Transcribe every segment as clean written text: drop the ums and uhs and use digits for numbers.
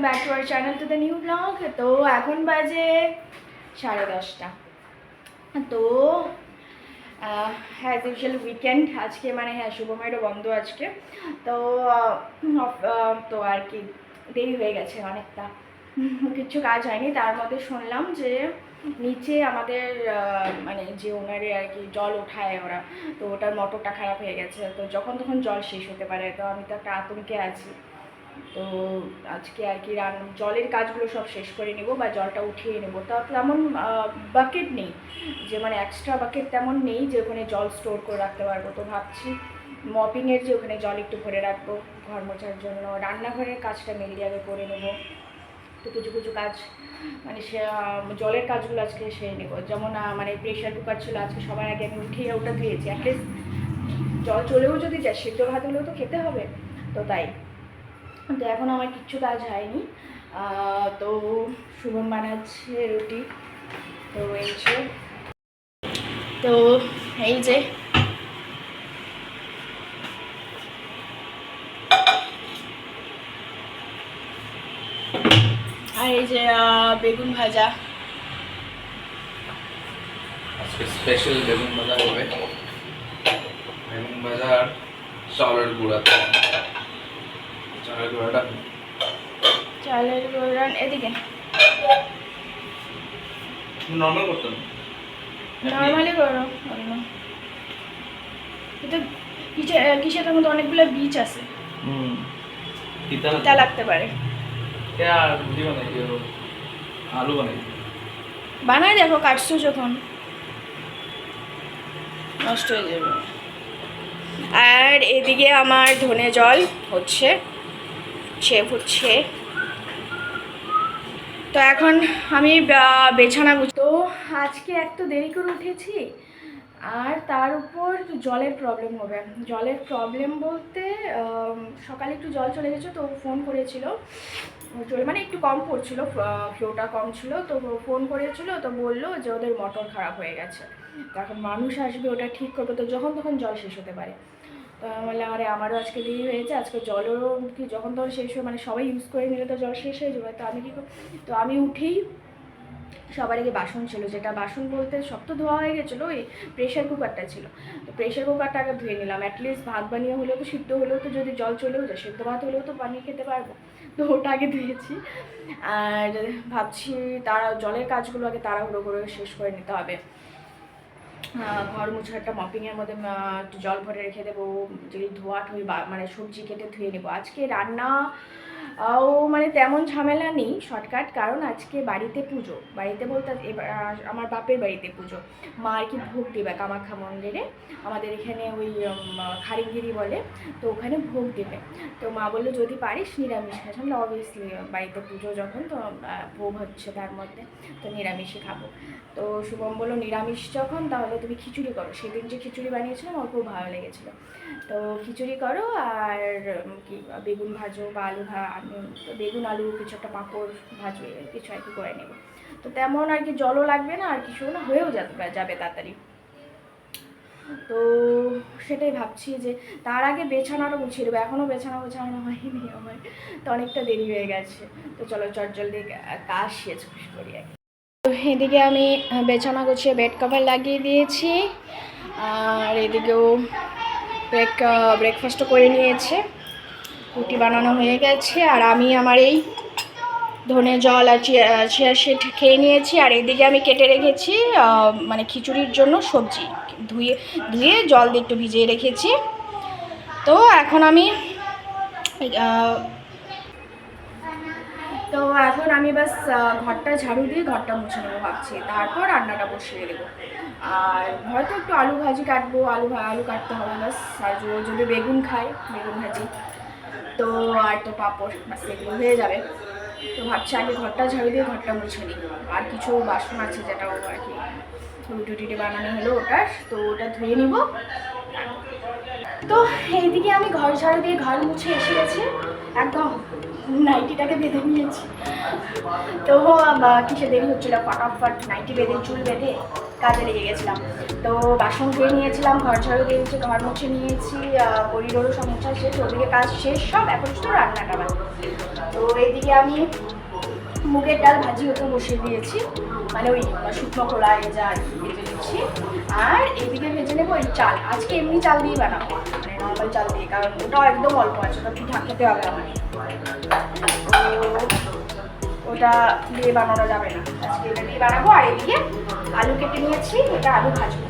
Welcome back to our channel to the new blog. তো এখন বাজে 10:30। তো অ্যাজ ইউজুয়াল উইকেন্ড আজকে, মানে হ্যাঁ শুভমেরও বন্ধ আজকে। তো তো আর কি দেরি হয়ে গেছে অনেকটা, কিছু কাজ হয়নি। তার মধ্যে শুনলাম যে নিচে আমাদের মানে যে ওনারে আর কি জল ওঠায় ওরা, তো ওটার মোটরটা খারাপ হয়ে গেছে। তো যখন তখন জল শেষ হতে পারে, তো আমি তো একটা আতঙ্কে আছি। তো আজকে আর কি জলের কাজগুলো সব শেষ করে নেব বা জলটা উঠিয়ে নেব। তা তেমন বাকেট নেই, যে মানে এক্সট্রা বাকেট তেমন নেই যে ওখানে জল স্টোর করে রাখতে পারবো। তো ভাবছি মপিংয়ের যে ওখানে জল একটু ভরে রাখবো ঘর মোছার জন্য। রান্নাঘরের কাজটা মেনলি আগে করে নেবো। তো কিছু কিছু কাজ মানে সে জলের কাজগুলো আজকে সেরে নেবো। যেমন মানে প্রেশার কুকার ছিল আজকে, সবার আগে আমি উঠিয়ে ওটা ধুয়েছি। অ্যাটলিস্ট জল চলেও যদি যায়, সেদ্ধ ভাত হলেও তো খেতে হবে। তো তাই তো এখন আমার কিচ্ছু কাজ হয়নি। তো শুভম বানাচ্ছে রুটি। তো এই যে আর এই যে বেগুন ভাজা। আজকে স্পেশাল বেগুন ভাজা হবে। বেগুন ভাজা আর চালের গুঁড়া। চালের গুঁড়াটা এদিকে নর্মাল করতাম, নর্মালি করো। কিন্তু কিসের মধ্যে অনেকগুলো বীজ আছে, তিতা লাগতে পারে। আলু বানাই বানাই দেখো, কাটছো যখন নষ্ট হয়ে যাবে। আর এদিকে আমার ধনে জল হচ্ছে ফুটছে। তো এখন আমি বিছানা তো আজকে এত দেরি করে উঠেছি, আর তার উপর জলের প্রবলেম হবে। জলের প্রবলেম বলতে সকালে একটু জল চলে গেছে, তো ফোন করেছিল, মানে একটু কম পড়ছিল, ফ্লোটা কম ছিল। তো ফোন করেছিল, তো বললো যে ওদের মোটর খারাপ হয়ে গেছে। তো এখন মানুষ আসবে ওটা ঠিক করবে, তো যখন তখন জল শেষ হতে পারে। তো আমি বললাম আরে আমারও আজকে দেরি হয়েছে, আজকে জলেরও কি যখন তখন শেষ হয়, মানে সবাই ইউজ করে নিলে তো জল শেষ হয়ে যাবে। তো আমি কী তো আমি উঠেই সবার আগে বাসন ছিল, যেটা বাসন বলতে সব তো ধোয়া হয়ে গেছিলো, ওই প্রেশার কুকারটা ছিল। তো প্রেশার কুকারটা আগে ধুয়ে নিলাম। অ্যাটলিস্ট ভাত বানিয়ে হলেও তো, সিদ্ধ হলেও তো, যদি জল চলেও যায় সিদ্ধ ভাত হলেও তো বানিয়ে খেতে পারবো। তো ওটা আগে ধুয়েছি। আর ভাবছি জলের কাজগুলো আগে তাড়াহুড়ো করে শেষ করে নিতে হবে। ঘর মুছে একটা মপিংয়ের মধ্যে একটু জল ভরে রেখে দেবো, যদি ধোয়া ঠুই মানে সবজি কেটে ধুয়ে নেবো। আজকে রান্না মানে তেমন ঝামেলা নেই, শর্টকাট। কারণ আজকে বাড়িতে পুজো, বাড়িতে বলতে আমার বাপের বাড়িতে পুজো। মা আর কি ভোগ দেবে কামাখ্যা মন্দিরে, আমাদের এখানে ওই খারিগিরি বলে, তো ওখানে ভোগ দেবে। তো মা বললো যদি পারিস নিরামিষ খাস। আমরা অবভিয়াসলি বাড়িতে পুজো যখন, তো ভোগ হচ্ছে তার মধ্যে, তো নিরামিষই খাবো। তো শুভম বললো নিরামিষ যখন তাহলে তুমি খিচুড়ি করো। সেদিন যে খিচুড়ি বানিয়েছিলাম আমার খুব ভালো লেগেছিলো। তো খিচুড়ি করো, আর কি বেগুন ভাজো বা আলু বেগুন আলু কিছু একটা পাঁপড় ভাজবে, কিছু আর কি করে নেবো। তো তেমন আর কি জলও লাগবে না, আর কিছু না, হয়েও যাবে তাড়াতাড়ি। তো সেটাই ভাবছি যে তার আগে বেছানাটা গুছিয়ে দেবো। এখনও বেছানো হয়নি আমার, তো অনেকটা দেরি হয়ে গেছে। তো চলো জলদি কাজ শেষ করি আর কি। তো এদিকে আমি বেছানা গুছিয়ে বেড কভার লাগিয়ে দিয়েছি, আর এদিকেও ব্রেকফাস্টও করে নিয়েছে, রুটি বানানো হয়ে গেছে। আর আমি আমার এই ধনে জল আর চিয়া সিড খেয়ে নিয়েছি। আর এদিকে আমি কেটে রেখেছি মানে খিচুড়ির জন্য সবজি, ধুয়ে জল দিয়ে একটু ভিজিয়ে রেখেছি। তো এখন আমি বাস ঘরটা ঝাড়ু দিয়ে ঘরটা মুছে নেবো ভাবছি, তারপর রান্নাটা বসিয়ে দেবো। আর হয়তো একটু আলু ভাজি কাটবো, আলু কাটতে হবে বাস। আর যদি বেগুন খায় বেগুন ভাজি, তো আর তো পাঁপড়, বাস এগুলো হয়ে যাবে। তো ভাবছি আগে ঘরটা ঝাড়ু দিয়ে ঘরটা মুছে নিই। আর কিছু বাসন আছে যেটাও আর কি রুটি বানানো হলো ওটার, তো ওটা ধুয়ে নিব। তো এইদিকে আমি ঘর ঝাড়ু দিয়ে ঘর মুছে এসে গেছি, একদম নাইটিটাকে বেঁধে নিয়েছি। তো কিসে দেরি হচ্ছিলো, ফটাফট নাইটি বেঁধে চুল বেঁধে কাজে লেগে গেছিলাম। তো বাসন ধুয়ে নিয়েছিলাম, ঘর ঝাড়ু দিয়েছি, ঘর মুছে নিয়েছি, গড়িরও সব মোছা শেষ, ওদিকে কাজ শেষ সব। এখন শুধু রান্নাটা বাকি। তো তো এইদিকে আমি মুগের ডাল ভাজি ওটা বসিয়ে দিয়েছি, মানে ওই শুকনো খোলায় যা আর কি ভেজে দিচ্ছি। আর এইদিকে ভেজে নেবো ওই চাল, আজকে এমনি চাল দিয়ে বানাবো, মানে নর্মাল চাল দিয়ে, কারণ ওটাও একদম অল্প আছে, ওটা পিঠা খেতে হবে আমার, ওটা দিয়ে বানানো যাবে না, আজকে এটা দিয়ে বানাবো। আর এদিকে আলু কেটে নিয়েছি, এটা আলু ভাজবো।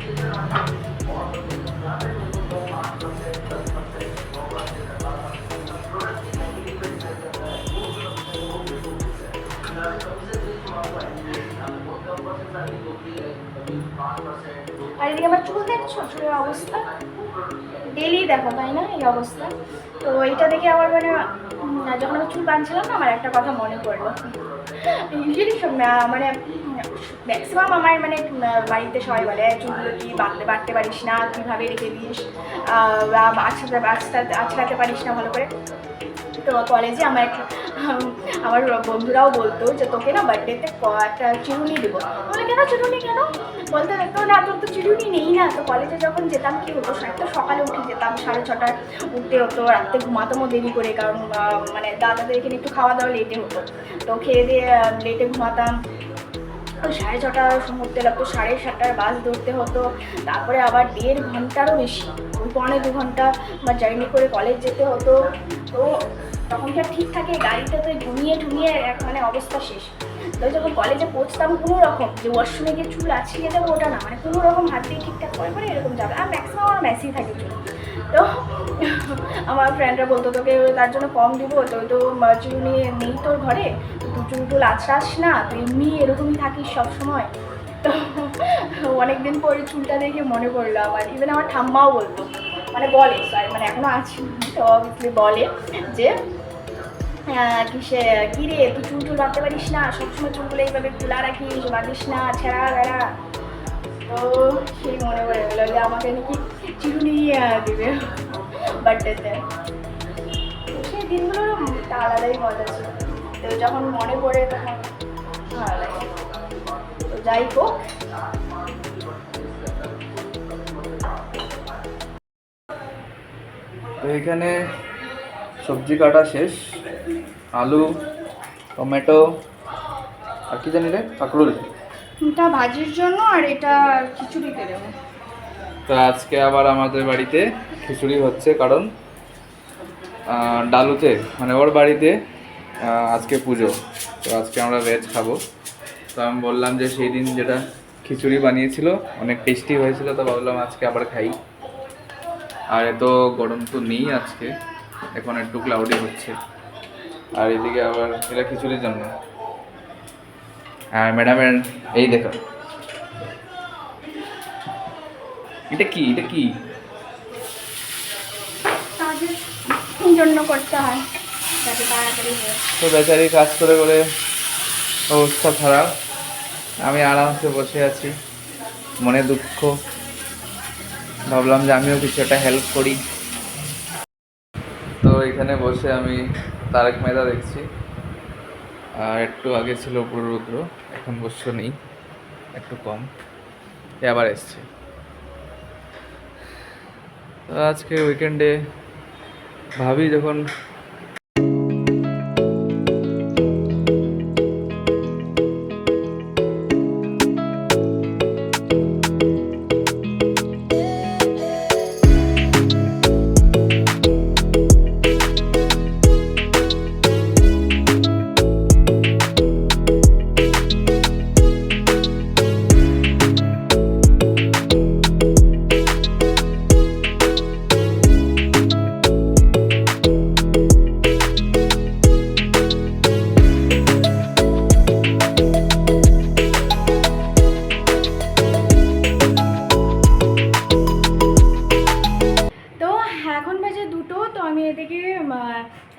আর এদিকে আমার চুল দেখছো, চুলের অবস্থা ডেলি দেখো তাই না এই অবস্থা। তো এইটা দেখে আমার মানে যখন আমি চুল বাঁধছিলাম না, আমার একটা কথা মনে পড়লো। ইউজুয়ালি মানে ম্যাক্সিমাম আমার মানে বাড়িতে সবাই বলে চুলগুলো কি বাঁধতে পারিস না, কীভাবে রেখে দিস, আছড়াতে পারিস না ভালো করে। তো কলেজে আমার বন্ধুরাও বলতো যে তোকে না বার্থডেতে একটা চিরুনি দেবো। বলে কেন চিরুনি কেন, বলতে দেখতো না তোর তো চিরুনি নেই না। তো কলেজে যখন যেতাম কি হতো, একটা সকালে উঠে যেতাম, 6:30টায় উঠতে হতো, রাত্রে ঘুমাতামও দেরি করে, কারণ মানে দাদাদের এখানে একটু খাওয়া দাওয়া লেটে হতো, তো খেয়ে দিয়ে লেটে ঘুমাতাম। ওই 6:30 উঠতে লাগতো, 7:30টার বাস ধরতে হতো, তারপরে আবার 1.5 ঘন্টারও বেশি, ওই 1.25 ঘন্টা বা জার্নি করে কলেজ যেতে হতো। তো তখন কি আর ঠিক থাকে, গাড়িতে তো ঘুমিয়ে ঠুমিয়ে এক মানে অবস্থা শেষ। তো যখন কলেজে পৌঁছতাম, কোনো রকম যে ওয়াশরুমে গিয়ে চুল আছিয়ে দেবো ওটা না, মানে কোনো রকম হাত দিয়ে ঠিকঠাক করে এরকম যাবে। আর ম্যাক্সিমাম আমার মেসি থাকে চুল। তো আমার ফ্রেন্ডরা বলতো তোকে তার জন্য কম দিব, তো চিরুনি নেই তোর ঘরে, তুই চুল টুল আছড়াস না, তুই এমনি এরকমই থাকিস সবসময়। তো অনেকদিন পরে চুলটা দেখে মনে পড়লো আমার, ইভেন আমার ঠাম্মাও বলতো, মানে বলে সরি, মানে এখনও আছি তো অবভিয়াসলি বলে যে কি রে তুই চুল টুল বাঁধতে পারিস না, সবসময় চুলগুলো এইভাবে খোলা রাখিস, বাঁধিস না, ছেঁড়া বেড়া। তো সেই মনে পড়ে গেলো যে আমাকে নাকি চিরুনি দিবে বার্থডেতে। সেই দিনগুলোর একটা আলাদাই মজা ছিল, তো যখন মনে পড়ে তখন ভালো লাগে। তো যাই হোক, তো এখানে সবজি কাটা শেষ, আলু, টমেটো আর কি জানি রে, কাঁকরোল। এটা ভাজির জন্য আর এটা খিচুড়িতে দেবো। তো আজকে আবার আমাদের বাড়িতে খিচুড়ি হচ্ছে, কারণ ডালুতে মানে ওর বাড়িতে আজকে পুজো, তো আজকে আমরা ভেজ খাবো। তো আমি বললাম যে সেই দিন যেটা খিচুড়ি বানিয়েছিল অনেক টেস্টি হয়েছিল, তো ভাবলাম আজকে আবার খাই। আর এত গরম তো নেই আজকে, এখন একটু ক্লাউডি হচ্ছে। আর এদিকে আবার এটা খিচুড়ির জন্য। আর ম্যাডামের এই দেখো, এটা কি, এটা কি কাজের জন্য করতে হয় যাতে তাড়াতাড়ি হয়। তো বেচারি কাজ করে করে অবস্থা খারাপ, আমি আরামসে বসে আছি, মনে দুঃখ, ভাবলাম যে আমিও কিছু একটা হেল্প করি। তো এখানে বসে আমি তারক মেহতা দেখছি, আর একটু আগে ছিল পুরুরুদ্র, এখন অবশ্য নেই, একটু কম, এ আবার এসছে। তো আজকে উইকেন্ডে ভাবি যখন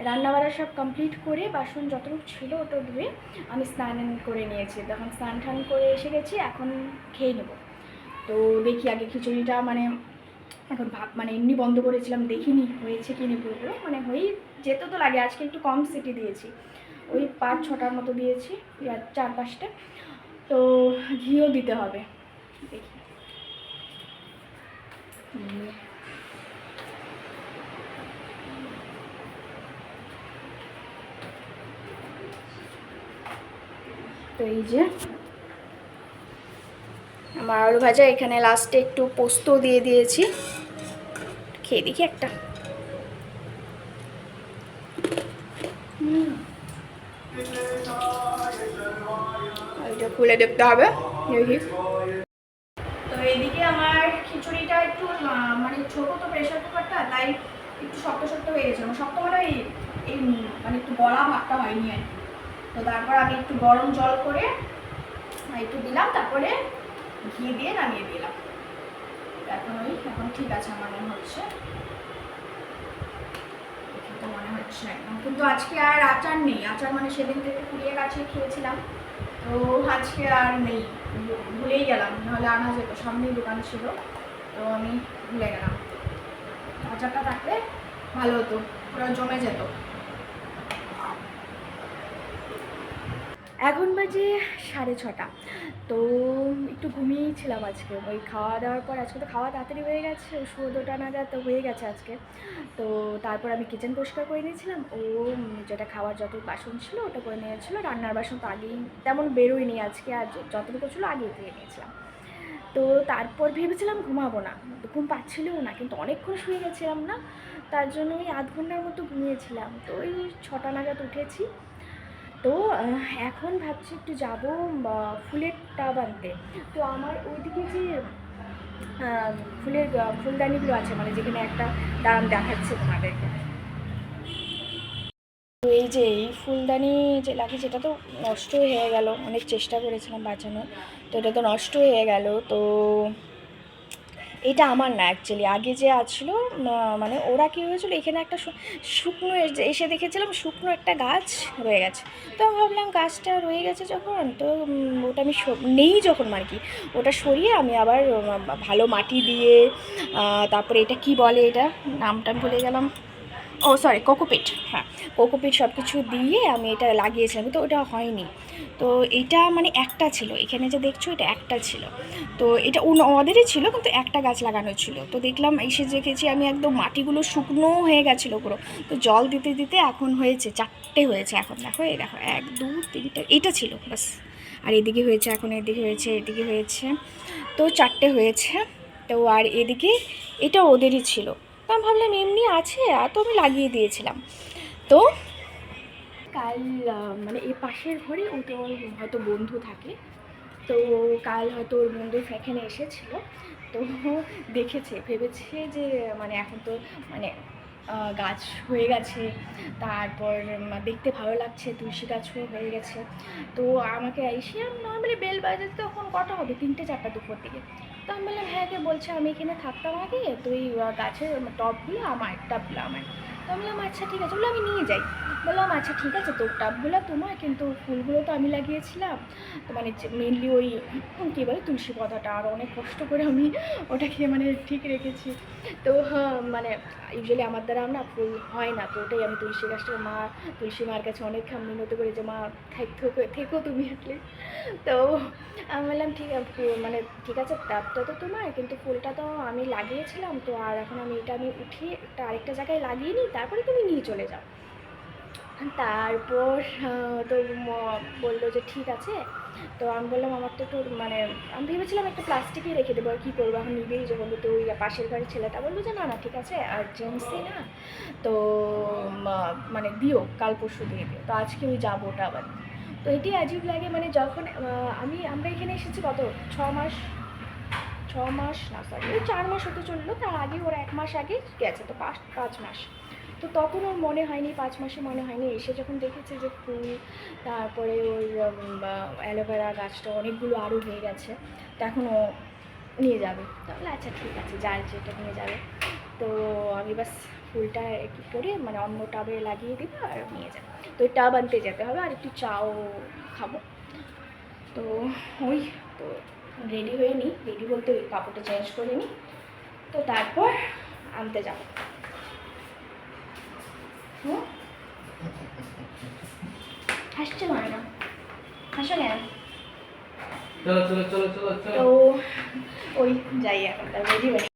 রান্নাবাড়া সব কমপ্লিট করে বাসন যতটুকু ছিল ওটা ধুয়ে আমি স্নান করে নিয়েছি, তখন স্নান টান করে এসে গেছি, এখন খেয়ে নেব। তো দেখি আগে খিচুড়িটা মানে এখন মানে এমনি বন্ধ করেছিলাম, দেখিনি হয়েছে কি না পুরোপুরো, মানে হয়েই যেত তো লাগে, আজকে একটু কম সিটি দিয়েছি, ওই 5-6টার মতো দিয়েছি, 4-5টা। তো ঘিও দিতে হবে, দেখি। তো এই যে আমার আলু ভাজা, এখানে লাস্টে একটু পোস্ত দিয়ে দিয়েছি, খেয়ে দেখি একটা। এটা খুলে দেখতে হবে, দেখি। তো এইদিকে আমার খিচুড়িটা একটু মানে ছোটো তো প্রেশার কুকারটা, তাই একটু শক্ত শক্ত হয়ে গেছে, শক্ত মানে এই মানে একটু গলা ভাতটা হয়নি আর কি। তো তারপর আমি একটু গরম জল করে একটু দিলাম, তারপরে ঘি দিয়ে নামিয়ে দিলাম। এখন ঠিক আছে আমার মনে হচ্ছে, তো মনে হচ্ছে একদম। কিন্তু আজকে আর আচার নেই, আচার মানে সেদিন থেকে কুড়িয়ে গাছে খেয়েছিলাম, তো আজকে আর নেই, ভুলেই গেলাম, নাহলে আনা যেত, সামনেই দোকান ছিল, তো আমি ভুলে গেলাম। আচারটা থাকলে ভালো হতো, পুরো জমে যেত। এখন বাজে 6:30, তো একটু ঘুমিয়েছিলাম আজকে, ওই খাওয়া দাওয়ার পর। আজকে তো খাওয়া তাড়াতাড়ি হয়ে গেছে, 2:30 নাগাদ তো হয়ে গেছে আজকে। তো তারপর আমি কিচেন পরিষ্কার করে নিয়েছিলাম, ও যেটা খাওয়ার যত বাসন ছিল ওটা করে নিয়েছিল, রান্নার বাসন তো আগেই তেমন বেরোয়নি আজকে, আর যতটুকু ছিল আগেই ধুয়ে নিয়েছিলাম। তো তারপর ভেবেছিলাম ঘুমাবো না, ঘুম পাচ্ছিলও না, কিন্তু অনেকক্ষণ শুয়ে গেছিলাম না, তার জন্য ওই আধ ঘন্টার মতো ঘুমিয়েছিলাম। তো ওই 6টা নাগাদ উঠেছি। তো এখন ভাবছি একটু যাবো ফুলের টাব আনতে। তো আমার ওইদিকে যে ফুলের ফুলদানিগুলো আছে, মানে যেখানে একটা দাম দেখাচ্ছে তোমাদেরকে, তো এই যে এই ফুলদানি যে লাগিয়েছে, এটা তো নষ্ট হয়ে গেল, অনেক চেষ্টা করেছিলাম বাঁচানোর, তো এটা তো নষ্ট হয়ে গেল। তো এটা আমার না অ্যাকচুয়ালি, আগে যে আছিল, মানে ওরা কী হয়েছিল, এখানে একটা শুকনো এসে দেখেছিলাম শুকনো একটা গাছ রয়ে গেছে। তো আমি ভাবলাম গাছটা রয়ে গেছে যখন, তো ওটা আমি নেই যখন মানে কি, ওটা সরিয়ে আমি আবার ভালো মাটি দিয়ে, তারপরে এটা কি বলে, এটা নামটা ভুলে গেলাম, ও সরি কোকোপিট, হ্যাঁ কোকোপিট সব কিছু দিয়ে আমি এটা লাগিয়েছিলাম, তো ওটা হয়নি। তো এটা মানে একটা ছিল, এখানে যে দেখছো এটা একটা ছিল, তো এটা ওদেরই ছিল, কিন্তু একটা গাছ লাগানো ছিল। তো দেখলাম এসে দেখেছি আমি একদম মাটিগুলো শুকনো হয়ে গেছিলো পুরো, তো জল দিতে দিতে এখন হয়েছে 4টে হয়েছে, এখন দেখো এই দেখো 1 2 3টে, এটা ছিল বাস। আর এদিকে হয়েছে, এখন এদিকে হয়েছে, এদিকে হয়েছে, তো 4টে হয়েছে। তো আর এদিকে এটা ওদেরই ছিল, তো আমি ভাবলাম এমনি আছে, আর তো আমি লাগিয়ে দিয়েছিলাম। তো কাল মানে এই পাশের ঘরে ওটা ওর হয়তো বন্ধু থাকে, তো কাল হয়তো ওর বন্ধু এখানে এসেছিলো, তো দেখেছে, ভেবেছে যে মানে এখন তো মানে গাছ হয়ে গেছে, তারপর দেখতে ভালো লাগছে, তুলসী গাছও হয়ে গেছে। তো আমাকে এসে নর্মালি বেল বাজাতে তখন কটা হবে, 3টে 4টা দুপুর দিকে। তো আমি বললাম হ্যাঁ, কে বলছে আমি এখানে থাকতাম আগে, তো এই গাছের টবগুলো আমার, টাবগুলো আমার। তো আমি বললাম আচ্ছা ঠিক আছে, বলে আমি নিয়ে যাই। বললাম আচ্ছা ঠিক আছে, তোর টাবগুলো তোমার, কিন্তু ফুলগুলো তো আমি লাগিয়েছিলাম, তো মানে মেনলি ওই কী বলে তুলসী পদাটা, আর অনেক কষ্ট করে আমি ওটাকে মানে ঠিক রেখেছি। তো মানে ইউজুয়ালি আমার দ্বারা না ফুল হয় না, তো ওটাই আমি তুলসী গাছটা তুলসী মার কাছে অনেক মিনতি করি যে মা থেকো তুমি আসলে। তো আমি বললাম ঠিক আছে, মানে ঠিক আছে টাবটা তো তোমার, কিন্তু ফুলটা তো আমি লাগিয়েছিলাম, তো আর এখন আমি উঠিয়ে আরেকটা জায়গায় লাগিয়ে নিই, তারপরে তুমি নিয়ে চলে যাও। তারপর তো বললো যে ঠিক আছে। তো আমি বললাম আমার তো একটু মানে আমি ভেবেছিলাম একটা প্লাস্টিকেই রেখে দেবো, আর কী করবো এখন, নিবেই যখন। তো ওই পাশের বাড়ির ছেলেটা বললো যে না না ঠিক আছে, আর্জেন্সি না, তো মানে দিও, কাল পরশু দিয়ে দিও। তো আজকে ওই যাবো ওটা আবার। তো এটাই আজীব লাগে, মানে যখন আমরা এখানে এসেছি কত 6 মাস, 6 মাস না সরি ওই 4 মাস হতে চললো, তার আগে ওরা 1 মাস আগে গেছে, তো 5 মাস। তো তখন ওর মনে হয়নি, 5 মাসে মনে হয়নি, এসে যখন দেখেছে যে ফুল, তারপরে ওই অ্যালোভেরা গাছটা অনেকগুলো আরও হয়ে গেছে, তো এখন ও নিয়ে যাবে। তাহলে আচ্ছা ঠিক আছে, যার যেটা নিয়ে যাবে। তো আমি বাস ফুলটা কী করে মানে অন্য টাবে লাগিয়ে দিব আর নিয়ে যাবে। তো ওই টাব আনতে যেতে হবে, আর একটু চাও খাবো। তো ওই তো রেডি হয়ে নিই, রেডি বলতে ওই কাপড়টা চেঞ্জ করে নিই, তো তারপর আনতে যাবো। হাসছে নয় না, হাসো কেন? তো ওই যাই এখন, তার রেডি হয়ে।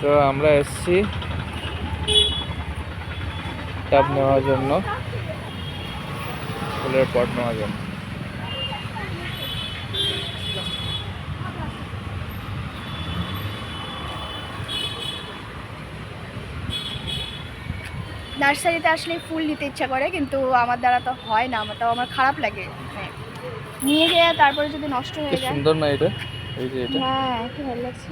তো আমরা এসছি টাব নেওয়ার জন্য, ফুলের পট নেওয়ার জন্য। নার্সারিতে আসলে ফুল নিতে ইচ্ছা করে, কিন্তু আমার দ্বারা তো হয় না, আমার খারাপ লাগে। হ্যাঁ, নিয়ে গিয়ে তারপরে যদি নষ্ট হয়ে যায়। সুন্দর না এটা, এই যে এটা। হ্যাঁ, কি ভালো লাগছে।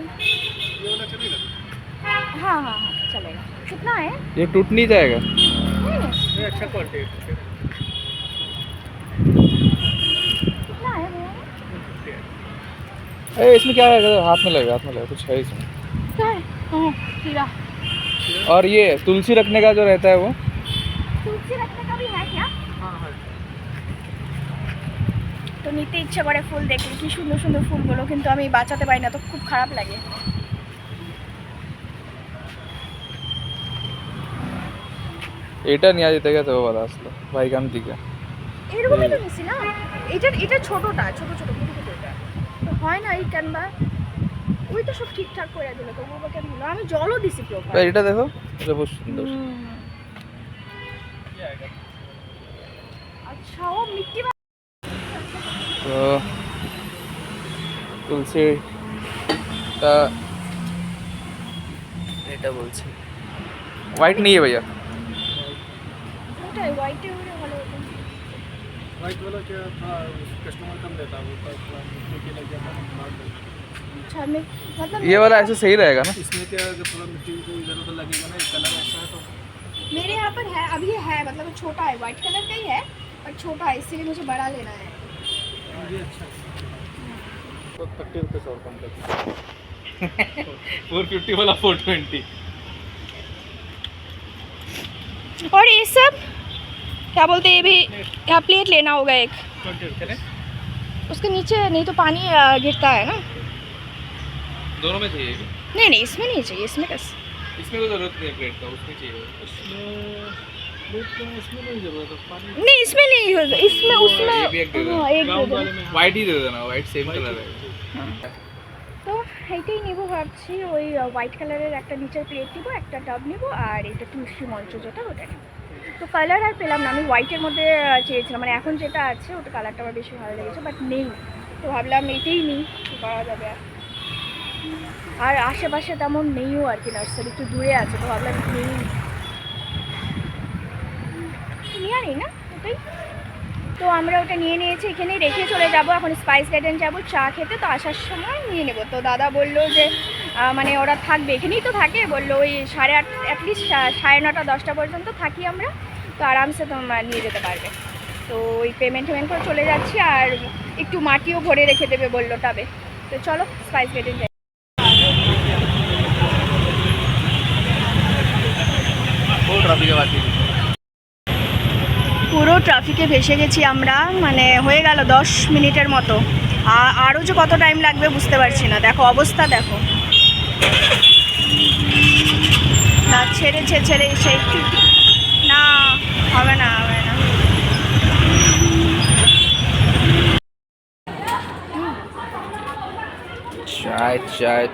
हाँ हाँ हाँ चलेगा। कितना है? ये टूट नहीं जाएगा? ये अच्छा क्वालिटी है। कितना है भैया? इसमें क्या है, हाथ में लगेगा, कुछ है इसमें। क्या है? हाँ, हीरा। और ये तुलसी रखने का जो रहता है वो, तुलसी रखने का भी है क्या? हाँ है। তো নিতে ইচ্ছে করে ফুল দেখলে, কি সুন্দর সুন্দর ফুলগুলো, কিন্তু আমি বাঁচাতে পারি না, তো খুব খারাপ লাগে। এটা নিয়ে যেতে গেছে ও বাবা আসলো ভাইকান থেকে। এরকমই তো নিছি না, এটা ছোটটা, ছোট ছোট এটা তো হয় না, এই ক্যানবা ওই তো সব ঠিকঠাক করে দিল, তো বাবা কেন হলো, আমি জলও দিছি প্রপার। এটা দেখো, এটা बहुत সুন্দর। আচ্ছা, ও মিট্টি তো তুলসীটা এটা বলছি হোয়াইট नहीं है भैया, ওটাই হোয়াইটে হলে ভালো হতো। वाइट वाला क्या था, कस्टमर कम देता है, वो थोड़ा मिट्टी के लग जाता है मार देता है। अच्छा मैं मतलब ये वाला ऐसे सही रहेगा ना? इसमें क्या अगर थोड़ा मिट्टी को इधर उधर लगेगा ना, कलर ऐसा है तो मेरे यहाँ पर है, अभी है, मतलब छोटा है, व्हाइट कलर का ही है पर छोटा है, इसीलिए मुझे बड़ा लेना है। ये अच्छा है। तो 30 रुपये और कम कर 450 वाला 420। और ये सब क्या बोलते हैं, ये भी यहाँ प्लेट लेना होगा एक, 20 रुपये उसके नीचे नहीं तो पानी गिरता है ना। दोनों में चाहिए? नहीं नहीं, इसमें नहीं चाहिए, इसमें कैसे? इसमें कोई जरूरत नहीं है प्लेट का, उसमें चाहिए। इसमें नहीं जरूरत है पानी। नहीं इसमें नहीं, इसमें उसमें ये भी एक दे देना। हाँ, एक दे ग्राउंड देना। वाले में व्हाइट ही दे देना, व्हाइट सेम कलर है। তো এইটাই নেব ভাবছি, ওই হোয়াইট কালারের একটা নিচের প্লেট নেব, একটা টাব নেব, আর এটা তুলসী মঞ্চ যেটা ওটা নেব। তো কালার আর পেলাম না, আমি হোয়াইটের মধ্যে চেয়েছিলাম, মানে এখন যেটা আছে ওটা কালারটা আমার বেশি ভালো লেগেছে, বাট নেই, তো ভাবলাম এটাই নিই, কী করা যাবে। আর আশেপাশে তেমন নেইও আর কি, নার্সারি একটু দূরে আছে, তো ভাবলাম নেই, নিয়ে নিই না ওটাই। তো আমরা ওটা নিয়ে নিয়েছি, এখানেই রেখে চলে যাব, এখন স্পাইস গার্ডেন যাব চা খেতে, তো আসার সময় নিয়ে নেব। তো দাদা বললো যে মানে ওরা থাকবে, এখানেই তো থাকে, বললো ওই 8:30 অ্যাটলিস্ট 9:30 10টা পর্যন্ত থাকি আমরা, তো আরামসে তো নিয়ে যেতে পারবে। তো ওই পেমেন্ট করে চলে যাচ্ছি, আর একটু মাটিও ভরে রেখে দেবে বললো টাবে। তো চলো স্পাইস গার্ডেন যাই। পুরো ট্রাফিকে ভেসে গেছি আমরা, মানে হয়ে গেল 10 মিনিটের মতো, আরও যে কত টাইম লাগবে বুঝতে পারছি না। দেখো অবস্থা, দেখো না, ছেড়ে এসে একটু না, হবে না।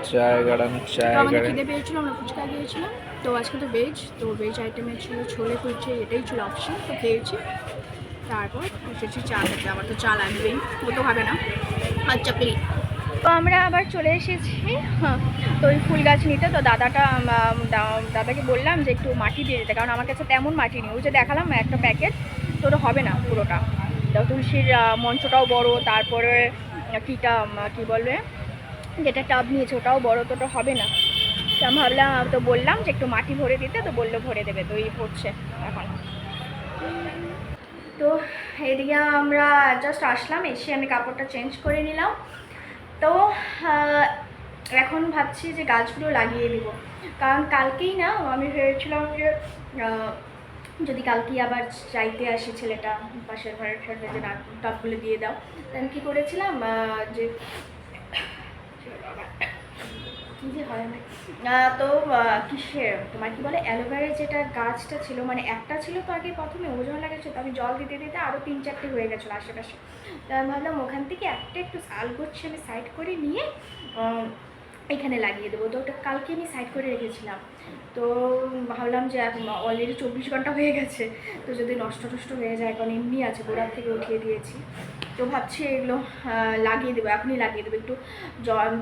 চায় গরম চায় আমাদের গরম। খিদে পেয়েছিল, আমরা ফুচকা গিয়েছিলাম, তো আজকে তো ভেজ আইটেমে ছিল ছোলে কুলচে, এটাই ছিল অপশন, তো খেয়েছি। তারপর এসেছি চা খেতে, আমার তো চা লাগবেই, ও তো খাবে না, আর চাকলি। তো আমরা আবার চলে এসেছি তো ওই ফুল গাছ নিতে। তো দাদাকে বললাম যে একটু মাটি দিয়ে দিতে, কারণ আমার কাছে তেমন মাটি নেই, ওই যে দেখালাম একটা প্যাকেট, তো ওটা হবে না পুরোটা। তো তুলসীর মঞ্চটাও বড়, তারপরে কী বলবে যেটা টাব নিয়েছে ওটাও বড়, তো ওটা হবে না। তো আমি ভাবলাম, তো বললাম যে একটু মাটি ভরে দিতে, তো বললো ভরে দেবে, তো এই ভরছে এখন। তো এদিকে আমরা জাস্ট আসলাম, এসে আমি কাপড়টা চেঞ্জ করে নিলাম। তো এখন ভাবছি যে গাছগুলো লাগিয়ে দিব, কারণ কালকেই না আমি ভেবেছিলাম যে যদি কালকেই আবার চাইতে আসি ছেলেটা পাশের ঘরের সাথে যে টবগুলো দিয়ে দাও, তো আমি কী করেছিলাম যে কী যে হয় আমার তো কিসের তোমার কী বলে অ্যালোভেরার যেটা গাছটা ছিল, মানে একটা ছিল তো আগে প্রথমে ওজন লাগেছে, তো আমি জল দিতে আরও 3-4টে হয়ে গেছিলো আশেপাশে। তো আমি ভাবলাম ওখান থেকে একটু শাল গুছিয়ে আমি সাইড করে নিয়ে এখানে লাগিয়ে দেবো। তো ওটা কালকে আমি সাইড করে রেখেছিলাম, তো ভাবলাম যে এখন অলরেডি 24 ঘন্টা হয়ে গেছে, তো যদি নষ্ট হয়ে যায়, কারণ এমনি আছে গোড়ার থেকে উঠিয়ে দিয়েছি, তো ভাবছি এগুলো লাগিয়ে দেবো, এখনই লাগিয়ে দেবো। একটু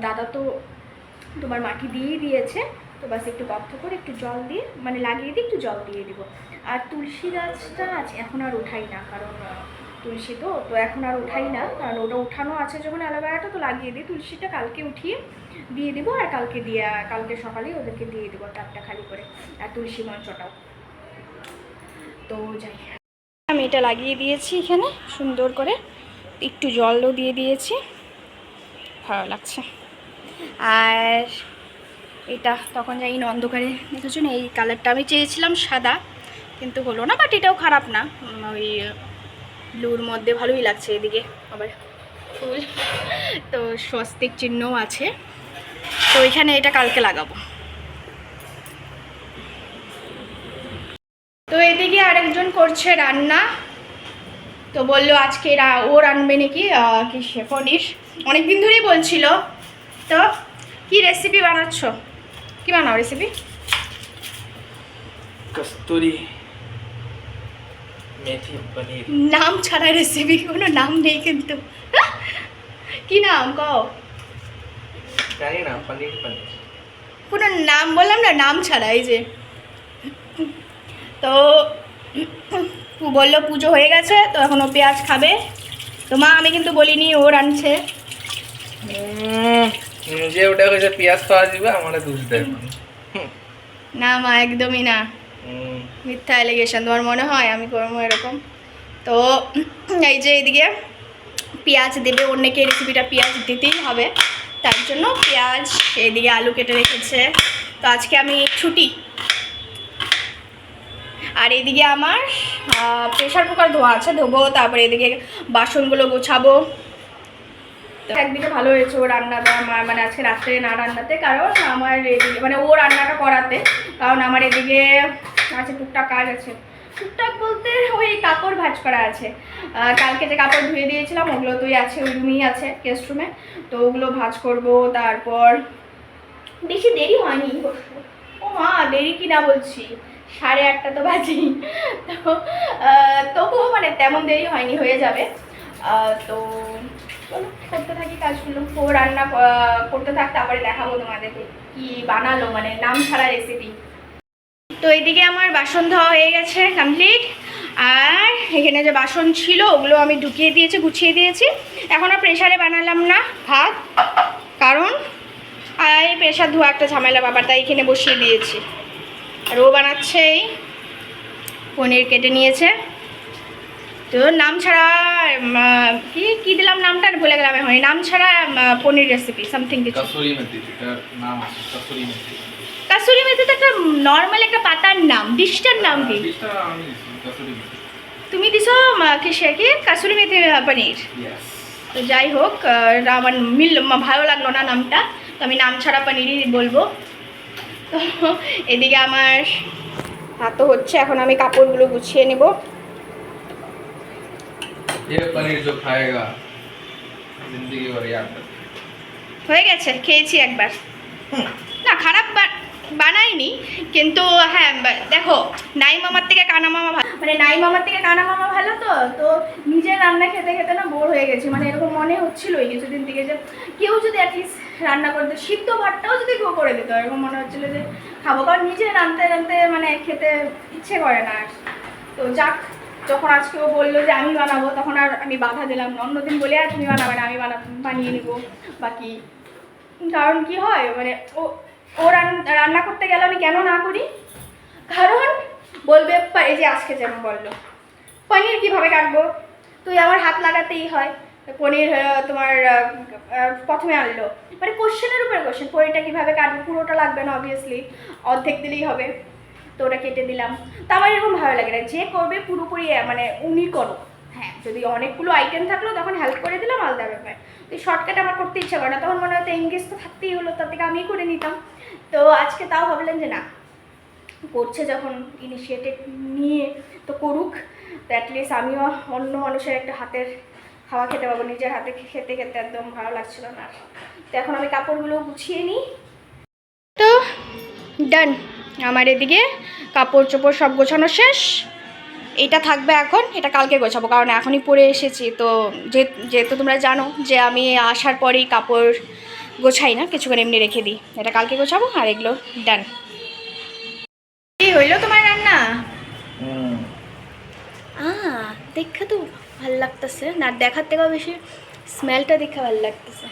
দাদা তো তোমার মাটি দিয়েই দিয়েছে, তো বাস একটু বদ্ধ করে একটু জল দিয়ে মানে লাগিয়ে দিয়ে একটু জল দিয়ে দিব। আর তুলসী গাছটা আছে এখন আর উঠাই না, কারণ তুলসী তো এখন আর উঠাই না, কারণ ওটা উঠানো আছে যখন অ্যালোভেরাটা তো লাগিয়ে দিই। তুলসীটা কালকে উঠিয়ে দিয়ে দিব, আর কালকে সকালেই ওদেরকে দিয়ে দেবো টাপটা খালি করে, আর তুলসী মঞ্চটাও। তো যাই, আমি এটা লাগিয়ে দিয়েছি এখানে সুন্দর করে, একটু জলও দিয়ে দিয়েছি, ভালো লাগছে। আর এটা তখন যাই অন্ধকারে দেখেছো না, এই কালারটা আমি চেয়েছিলাম সাদা, কিন্তু হলো না, বাট এটাও খারাপ না, ওই ব্লুর মধ্যে ভালোই লাগছে। এদিকে আবার ফুল, তো স্বস্তিক চিহ্নও আছে, তো এখানে এটা কালকে লাগাবো। তো এদিকে আরেকজন করছে রান্না, তো বললো আজকে ও রান্নবে নাকি কি পনির, অনেকদিন ধরেই বলছিল। তো কি রেসিপি বানাচ্ছ, কি বানাও রেসিপি? কস্তুরি মেথি পনির। নাম ছাড়া রেসিপি, কোনো নাম নেই কিন্তু। কি নাম কও? জানি না, পনির পনির কোনো নাম বললাম না, নাম ছাড়া। এই যে তো বললো পুজো হয়ে গেছে, তো এখন ও পেঁয়াজ খাবে। তো মা আমি কিন্তু বলিনি, ও রাঁধছে। যে ওটা কইছে পেঁয়াজ খাওয়া দিবে, আমারে দুধ দেয় না মা, একদমই না, মিথ্যা অ্যালিগেশন। তোমার মনে হয় আমি করবো এরকম? তো এই যে এইদিকে পেঁয়াজ দেবে, অন্যকে রেসিপিটা পেঁয়াজ দিতেই হবে, তার জন্য পেঁয়াজ, এইদিকে আলু কেটে রেখেছে। তো আজকে আমি ছুটি। আর এদিকে আমার প্রেশার কুকার ধোয়া আছে, ধোবো, তারপরে এদিকে বাসনগুলো গোছাবো। তো একদিকে ভালো হয়েছে ও রান্নাটা আমার, মানে আজকে রাত্রে না রান্নাতে, কারণ আমার এদিকে মানে ও রান্নাটা করাতে, কারণ আমার এদিকে আছে টুকটাক কাজ আছে। টুকটাক বলতে ওই কাপড় ভাঁজ করা আছে, কালকে যে কাপড় ধুয়ে দিয়েছিলাম ওগুলো তুই আছে, ওই রুমেই আছে, গেস্ট রুমে, তো ওগুলো ভাঁজ করব। তারপর বেশি দেরি হয়নি, ও মা দেরি কি না বলছি, 8:30 তো বাজেই, তো তবুও মানে তেমন দেরি হয়নি, হয়ে যাবে। তো চলো করতে থাকি কাজগুলো, ও রান্না করতে থাক, তারপরে দেখাবো তোমাদেরকে কি বানালো, মানে নাম ছাড়া রেসিপি। তো এইদিকে আমার বাসন ধোয়া হয়ে গেছে কমপ্লিট, আর এখানে যে বাসন ছিল ওগুলো আমি ঢুকিয়ে দিয়েছি, গুছিয়ে দিয়েছি। এখন আর প্রেশারে বানালাম না ভাত, কারণ এই প্রেশার ধোয়া একটা ঝামেলা ব্যাপার, তাই এখানে বসিয়ে দিয়েছি। আর ও বানাচ্ছে, এই পনির কেটে নিয়েছে। তো নাম ছাড়া কি দিলাম নামটা ভুলে গেলাম এখন, নাম ছাড়া পনির রেসিপি সামথিং কিছু। কসুরি মেথি, এটার নাম আছে কসুরি মেথি। কাসুরি মেথি তো একটা নর্মাল একটা পাতার নাম, ডিশটার নাম কি? ডিশটা আমি দিছি কসুরি মেথি। তুমি দিছো কিসে কি কাসুরি মেথি পনির? তো যাই হোক, আমার ভালো লাগলো না নামটা, তো আমি নাম ছাড়া পনিরই বলবো। তো এদিকে আমার হাতও হচ্ছে, এখন আমি কাপড়গুলো গুছিয়ে নেব। ये पनीर जो खाएगा जिंदगी भर याद रखेगा। হয়ে গেছে, খেয়েছি একবার, না খারাপ বানাইনি, কিন্তু হ্যাঁ দেখো নাই মামার থেকে কানা মামা ভালো, মানে নাই মামার থেকে কানা মামা ভালো। তো নিজের রান্না খেতে খেতে না বোর হয়ে গেছি, মানে এরকম মনে হচ্ছিল এই কিছুদিন থেকে যে কেউ যদি অ্যাটলিস্ট রান্না করে দিত, সিদ্ধ ভাতটাও যদি কেউ করে দিত, এরকম মনে হচ্ছিল যে খাবো, কারণ নিজে রাঁধতে রাঁধতে মানে খেতে ইচ্ছে করে না। তো যাক, যখন আজকে ও বললো যে আমি বানাবো, তখন আর আমি বাধা দিলাম না। অন্যদিন বলে আর তুমি বানাবে না, আমি বানিয়ে নিবো বাকি। কারণ কি হয়, মানে ও রান্না করতে গেলে আমি কেন না করি, কারণ বলবে এই যে আজকে যেমন বললো পনির কীভাবে কাটবো, তুই আমার হাত লাগাতেই হয়। পনির তোমার প্রথমে আনলো, মানে কোশ্চেনের উপরে কোশ্চেন, পনিরটা কীভাবে কাটবো, পুরোটা লাগবে না অবভিয়াসলি, অর্ধেক দিলেই হবে। তো ওটা কেটে দিলাম। তো আমার এরকম ভালো লাগে না, যে করবে পুরোপুরি মানে উনি করো। হ্যাঁ, যদি অনেকগুলো আইটেম থাকলো তখন হেল্প করে দিলাম, আলাদা ব্যাপার। তো শর্টকাট আমার করতে ইচ্ছা করে না, তখন মনে হয়তো এঙ্গেজ তো থাকতেই হলো, তার থেকে আমি করে নিতাম। তো আজকে তাও ভাবলাম যে না, করছে যখন ইনিশিয়েটিভ নিয়ে তো করুক, তো অ্যাটলিস্ট আমিও অন্য মানুষের একটা হাতের খাওয়া খেতে পাবো, নিজের হাতে খেতে খেতে একদম ভালো লাগছিল না। তো এখন আমি কাপড়গুলো গুছিয়ে নিই। তো ডান, আমার এদিকে কাপড় চোপড় সব গোছানো শেষ। এটা থাকবে এখন, এটা কালকে গোছাবো, কারণ এখনই পরে এসেছি। তো যেহেতু তোমরা জানো যে আমি আসার পরেই কাপড় গোছাই না, কিছুক্ষণ এমনি রেখে দিই। এটা কালকে গোছাবো আর এগুলো ডান। কি হইলো তোমার রান্না? দেখা তো ভাল লাগতেছে না, দেখার থেকেও বেশি স্মেলটা দেখে ভাল লাগতেছে।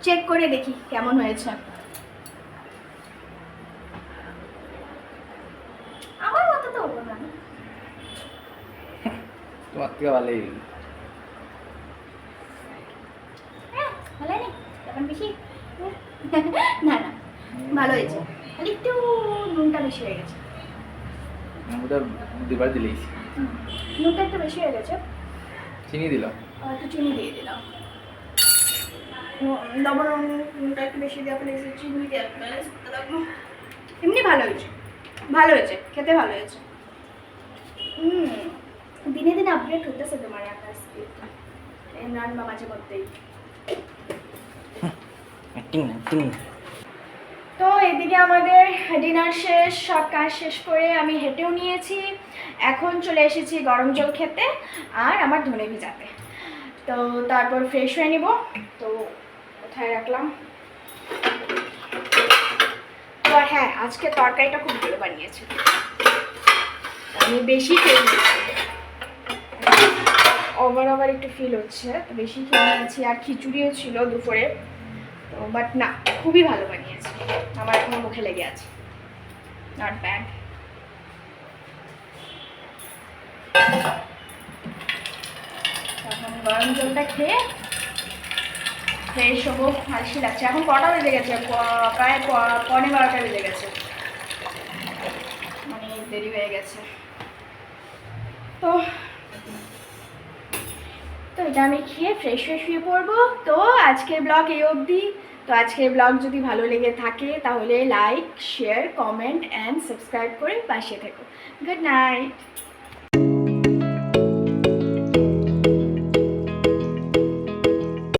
চেক করে দেখি কেমন হয়েছে। আমার মতো তো হলো না। তোমার থেকে ভালোই। ভালো নেই এখন বেশি না না, ভালো হয়েছে, খালি একটু নুনটা বেশি হয়ে গেছে। ওটা দুবার দিলেই। নুনটা একটু বেশি হয়ে গেছে, চিনি দিলাম। একটু চিনি দিয়ে দিলাম। লবণ নুনটা একটু বেশি দেওয়া ফেলে চিনি দিয়ে এমনি ভালো হয়েছে, ভালো হয়েছে, খেতে ভালো হয়েছে। দিনে দিনে আপডেট হতেছে তোমার রান্নার স্কিলটা, রান্না মাঝে মধ্যেই। তো এদিকে আমাদের ডিনার শেষ, সব কাজ শেষ করে আমি হেঁটেও নিয়েছি। এখন চলে এসেছি গরম জল খেতে আর আমার ধনে ভিজাতে। তো তারপর ফ্রেশ হয়ে নিব। তো কোথায় রাখলাম? তো আর হ্যাঁ, আজকে তরকারিটা খুব ভালো বানিয়েছে, আমি বেশি খেয়ে নিয়েছি, ওভার একটু ফিল হচ্ছে, তো বেশি খেয়ে নিয়েছি। আর খিচুড়িও ছিল দুপুরে, তো বাট না, খুবই ভালো বানিয়েছে, আমার এখনো মুখে লেগে আছে, নট ব্যাড। এখন গরম জলটা খেয়ে ফ্রেশ হবো, হাসি লাগছে। এখন কটা বেজে গেছে? প্রায় 11:15 বেজে গেছে, মানে দেরি হয়ে গেছে। তো তো এটা আমি খেয়ে ফ্রেশ হয়ে শুয়ে পড়বো। তো আজকের ব্লগ এই অবধি। তো আজকের ব্লগ যদি ভালো লেগে থাকে তাহলে like, share, comment and subscribe করে পাশে থেকো। Good night.